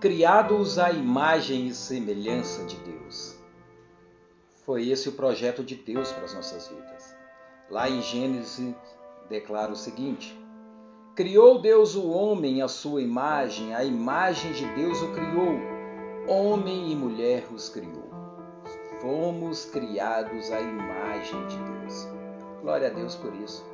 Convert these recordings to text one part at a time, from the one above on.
criados à imagem e semelhança de Deus. Foi esse o projeto de Deus para as nossas vidas. Lá em Gênesis declara o seguinte: criou Deus o homem à sua imagem, a imagem de Deus o criou, homem e mulher os criou. Fomos criados à imagem de Deus. Glória a Deus por isso.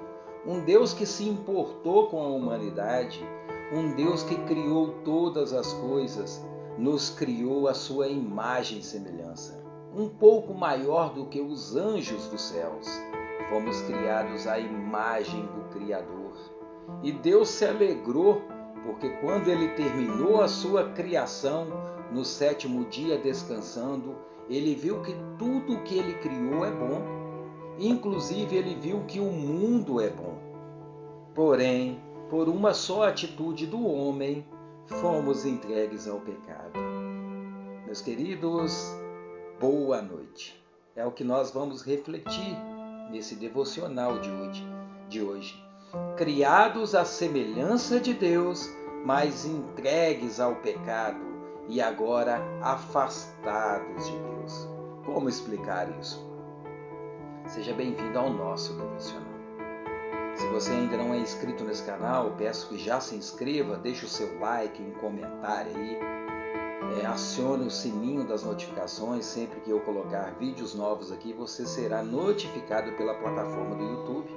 Um Deus que se importou com a humanidade, um Deus que criou todas as coisas, nos criou à sua imagem e semelhança. Um pouco maior do que os anjos dos céus. Fomos criados à imagem do Criador. E Deus se alegrou, porque quando Ele terminou a sua criação, no 7º dia descansando, Ele viu que tudo o que Ele criou é bom. Inclusive, Ele viu que o mundo é bom. Porém, por uma só atitude do homem, fomos entregues ao pecado. Meus queridos, boa noite. É o que nós vamos refletir nesse devocional de hoje. Criados à semelhança de Deus, mas entregues ao pecado e agora afastados de Deus. Como explicar isso? Seja bem-vindo ao nosso devocional. Se você ainda não é inscrito nesse canal, peço que já se inscreva, deixe o seu like, um comentário aí, acione o sininho das notificações. Sempre que eu colocar vídeos novos aqui, você será notificado pela plataforma do YouTube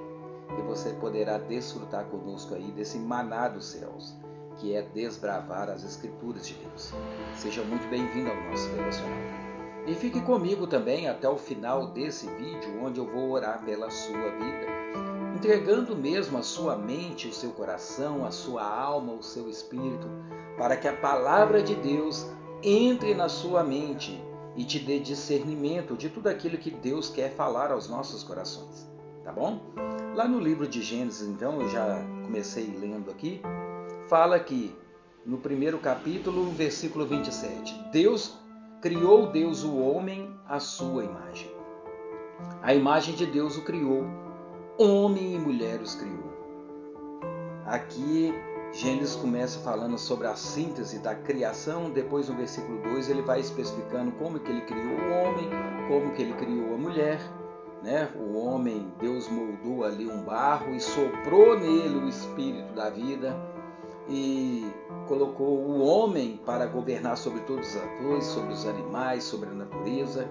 e você poderá desfrutar conosco aí desse maná dos céus, que é desbravar as Escrituras de Deus. Seja muito bem-vindo ao nosso devocional. E fique comigo também até o final desse vídeo, onde eu vou orar pela sua vida, entregando mesmo a sua mente, o seu coração, a sua alma, o seu espírito, para que a palavra de Deus entre na sua mente e te dê discernimento de tudo aquilo que Deus quer falar aos nossos corações. Tá bom? Lá no livro de Gênesis, então, eu já comecei lendo aqui, fala que no 1º capítulo, versículo 27, criou Deus o homem à sua imagem. A imagem de Deus o criou, homem e mulher os criou. Aqui, Gênesis começa falando sobre a síntese da criação, depois no versículo 2 ele vai especificando como que ele criou o homem, como que ele criou a mulher. O homem, Deus moldou ali um barro e soprou nele o espírito da vida e colocou o homem para governar sobre todas as coisas, sobre os animais, sobre a natureza.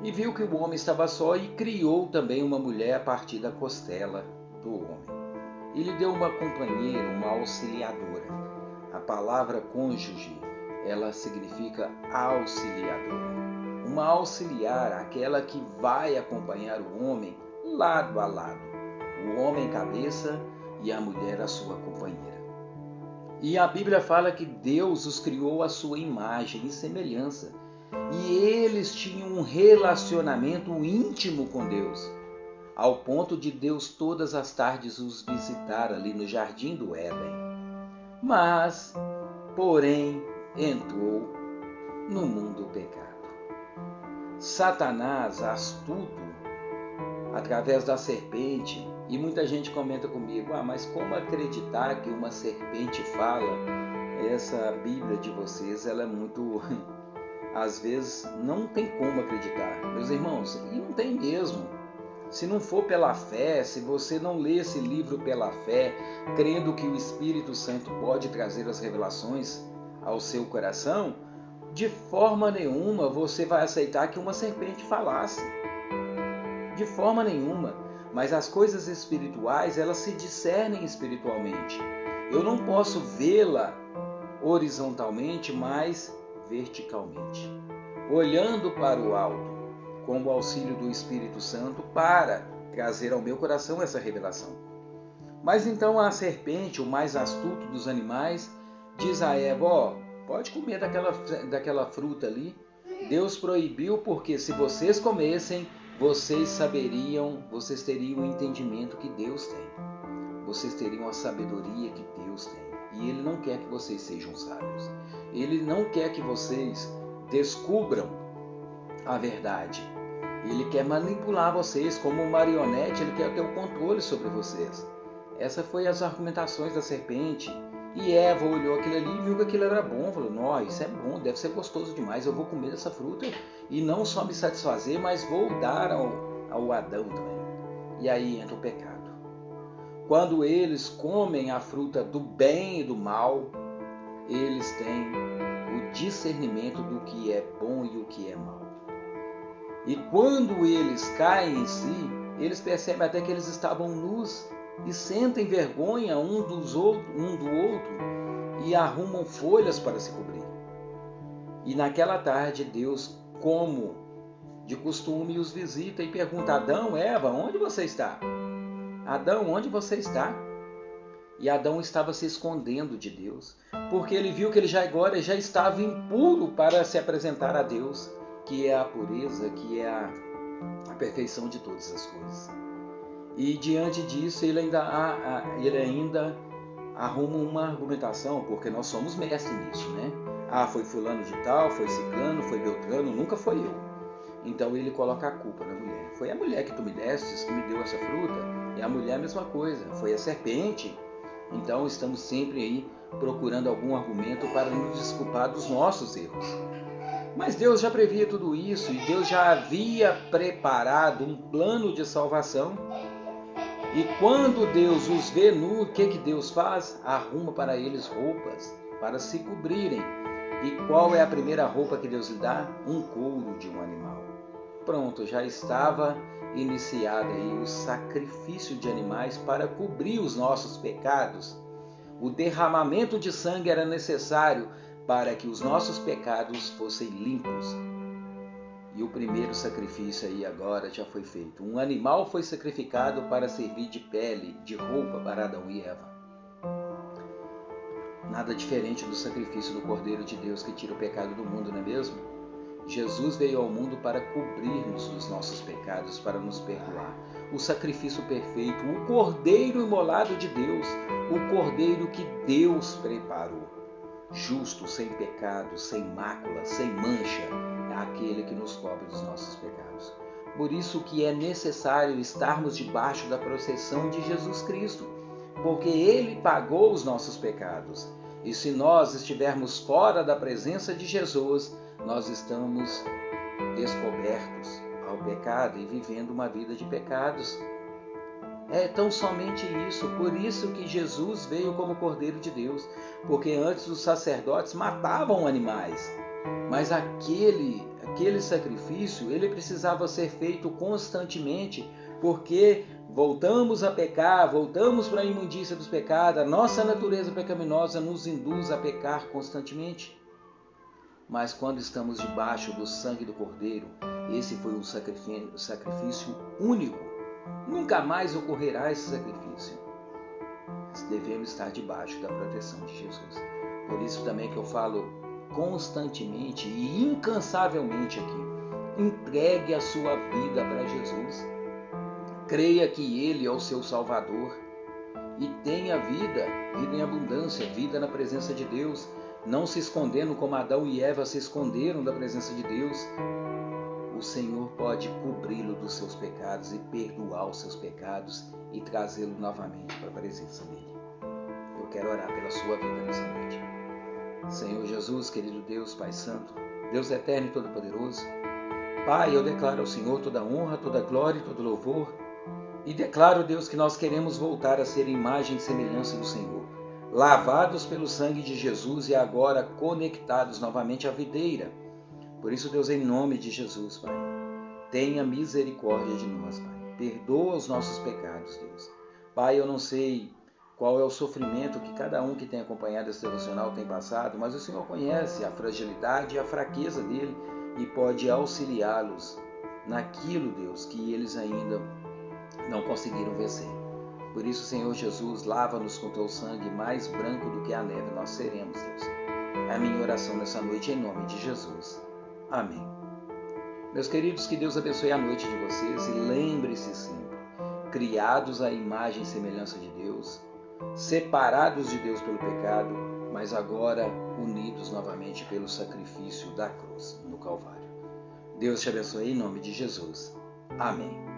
E viu que o homem estava só e criou também uma mulher a partir da costela do homem. Ele deu uma companheira, uma auxiliadora. A palavra cônjuge, ela significa auxiliadora. Uma auxiliar, aquela que vai acompanhar o homem lado a lado. O homem cabeça e a mulher a sua companheira. E a Bíblia fala que Deus os criou à sua imagem e semelhança. E eles tinham um relacionamento íntimo com Deus, ao ponto de Deus todas as tardes os visitar ali no jardim do Éden. Mas, porém, entrou no mundo o pecado. Satanás, astuto, através da serpente, e muita gente comenta comigo, mas como acreditar que uma serpente fala? Essa Bíblia de vocês, ela é muito... Às vezes não tem como acreditar, meus irmãos, e não tem mesmo. Se não for pela fé, se você não ler esse livro pela fé, crendo que o Espírito Santo pode trazer as revelações ao seu coração, de forma nenhuma você vai aceitar que uma serpente falasse. De forma nenhuma. Mas as coisas espirituais, elas se discernem espiritualmente. Eu não posso vê-la horizontalmente, mas verticalmente, olhando para o alto, com o auxílio do Espírito Santo, para trazer ao meu coração essa revelação. Mas então a serpente, o mais astuto dos animais, diz a Eva, pode comer daquela fruta ali. Deus proibiu porque se vocês comessem, vocês teriam o entendimento que Deus tem. Vocês teriam a sabedoria que Deus tem. E Ele não quer que vocês sejam sábios. Ele não quer que vocês descubram a verdade. Ele quer manipular vocês como marionete, ele quer ter o controle sobre vocês. Essas foram as argumentações da serpente. E Eva olhou aquilo ali e viu que aquilo era bom. Falou, nossa, isso é bom, deve ser gostoso demais. Eu vou comer dessa fruta e não só me satisfazer, mas vou dar ao Adão também. E aí entra o pecado. Quando eles comem a fruta do bem e do mal, eles têm o discernimento do que é bom e o que é mal. E quando eles caem em si, eles percebem até que eles estavam nus e sentem vergonha um do outro e arrumam folhas para se cobrir. E naquela tarde Deus, como de costume, os visita e pergunta: Adão, Eva, onde você está? Adão, onde você está? E Adão estava se escondendo de Deus, porque ele viu que ele agora já estava impuro para se apresentar a Deus, que é a pureza, que é a perfeição de todas as coisas. E diante disso ele ainda arruma uma argumentação, porque nós somos mestres nisso, né? Ah, foi fulano de tal, foi ciclano, foi beltrano, nunca foi eu. Então ele coloca a culpa na mulher. Foi a mulher que tu me destes, que me deu essa fruta, e a mulher a mesma coisa. Foi a serpente. Então estamos sempre aí procurando algum argumento para nos desculpar dos nossos erros. Mas Deus já previa tudo isso, e Deus já havia preparado um plano de salvação. E quando Deus os vê nu, o que Deus faz? Arruma para eles roupas, para se cobrirem. E qual é a primeira roupa que Deus lhe dá? Um couro de um animal. Pronto, já estava iniciado aí o sacrifício de animais para cobrir os nossos pecados. O derramamento de sangue era necessário para que os nossos pecados fossem limpos. E o primeiro sacrifício aí agora já foi feito. Um animal foi sacrificado para servir de pele, de roupa para Adão e Eva. Nada diferente do sacrifício do Cordeiro de Deus que tira o pecado do mundo, não é mesmo? Jesus veio ao mundo para cobrir-nos dos nossos pecados, para nos perdoar. O sacrifício perfeito, o Cordeiro imolado de Deus, o Cordeiro que Deus preparou. Justo, sem pecado, sem mácula, sem mancha, é aquele que nos cobre dos nossos pecados. Por isso que é necessário estarmos debaixo da proteção de Jesus Cristo, porque Ele pagou os nossos pecados. E se nós estivermos fora da presença de Jesus, nós estamos descobertos ao pecado e vivendo uma vida de pecados. É tão somente isso, por isso que Jesus veio como Cordeiro de Deus, porque antes os sacerdotes matavam animais, mas aquele sacrifício, ele precisava ser feito constantemente, porque voltamos a pecar, voltamos para a imundícia dos pecados, a nossa natureza pecaminosa nos induz a pecar constantemente. Mas quando estamos debaixo do sangue do Cordeiro, esse foi um sacrifício único. Nunca mais ocorrerá esse sacrifício. Devemos estar debaixo da proteção de Jesus. Por isso também que eu falo constantemente e incansavelmente aqui. Entregue a sua vida para Jesus. Creia que Ele é o seu Salvador. E tenha vida em abundância, vida na presença de Deus. Não se escondendo como Adão e Eva se esconderam da presença de Deus. O Senhor pode cobri-lo dos seus pecados e perdoar os seus pecados e trazê-lo novamente para a presença dele. Eu quero orar pela sua vida nessa noite. Senhor Jesus, querido Deus, Pai Santo, Deus eterno e todo-poderoso, Pai, eu declaro ao Senhor toda honra, toda glória e todo louvor, e declaro, Deus, que nós queremos voltar a ser imagem e semelhança do Senhor, lavados pelo sangue de Jesus e agora conectados novamente à videira. Por isso, Deus, em nome de Jesus, Pai, tenha misericórdia de nós, Pai. Perdoa os nossos pecados, Deus. Pai, eu não sei qual é o sofrimento que cada um que tem acompanhado esse devocional tem passado, mas o Senhor conhece a fragilidade e a fraqueza dele e pode auxiliá-los naquilo, Deus, que eles ainda não conseguiram vencer. Por isso, Senhor Jesus, lava-nos com teu sangue, mais branco do que a neve nós seremos, Deus. É a minha oração nessa noite, em nome de Jesus. Amém. Meus queridos, que Deus abençoe a noite de vocês e lembre-se sempre, criados à imagem e semelhança de Deus, separados de Deus pelo pecado, mas agora unidos novamente pelo sacrifício da cruz no Calvário. Deus te abençoe em nome de Jesus. Amém.